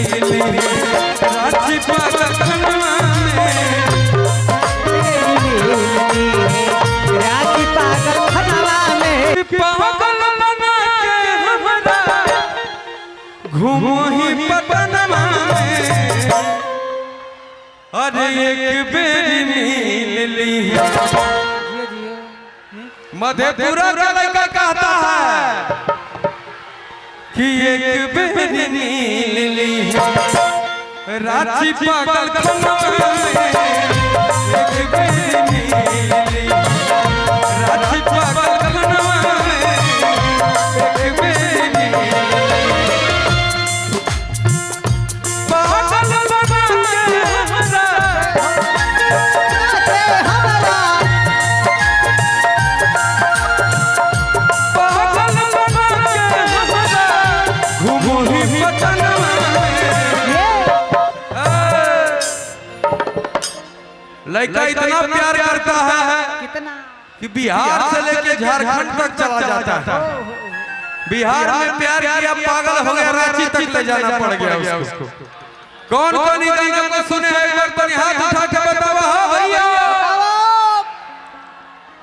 रांची पागल खनवा में रांची पागल खनवा में पागल बना के हमरा घूमो ही पटनवा में अरे एक बेरी मिल ली मधेपुरा का लड़का कहता है कि एक बेरी मिल ली रांची पागल खनवा में एक बेरी मिल ली रांची पागल खनवा में एक बेरी मिल ली पागल बना के हमरा पागल बना के हमरा घूमो ही पटनवा में लड़का इतना प्यार करता है कितना कि बिहार से लेके झारखंड तक चला जाता है। बिहार में प्यार किया पागल हो गया रांची तक ले जाना पड़ गया उसको। कौन कौन इस गाना को सुने एक बार तो हाथ उठा के बताओ हाँ भैया।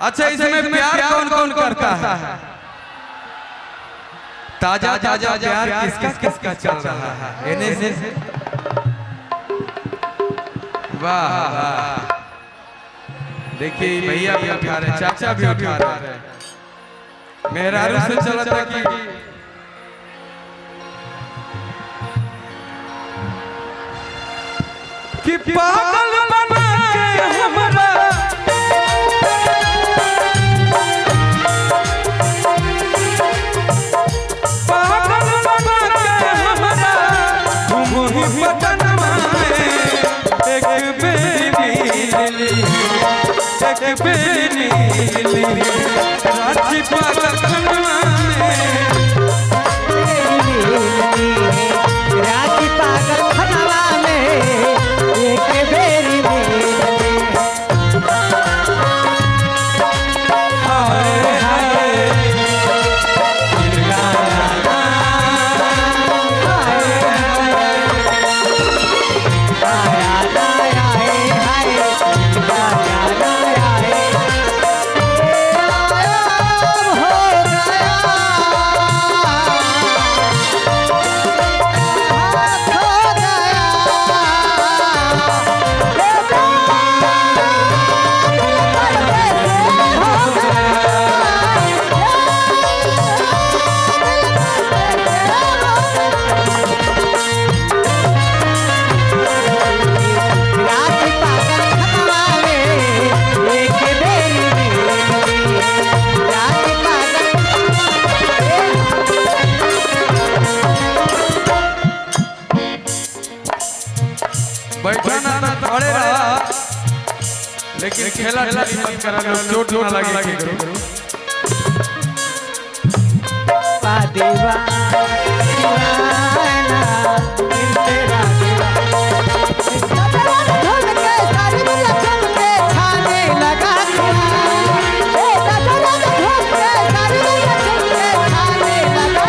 अच्छा इसमें प्यार कौन कौन करता है? ताजा ताजा प्यार किसका किसका चल रहा है? इन्हें से वाह वाह देखिए भैया भी उठा रहे चाचा भी उठा रहे मेहरारू से चला था कि पागल बना के हमरा पागल बना के हमरा घूमो ही पटनवा में एक बेरी एक बेरी रांची पागल खनवा में रांची पागल खनवा में एक बेरी बैठना तो खड़े रहा लेकिन खेला मत करा चोट ना लगे करो पादेवा दीवाना दिल तेरा ढोल के सारी दुनिया चल के छाने लगा ढोल के सारी दुनिया चल के छाने लगा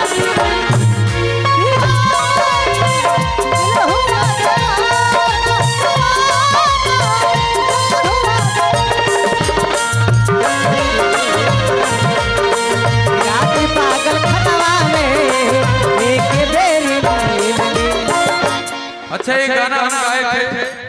अच्छा ये गाना हम गाए थे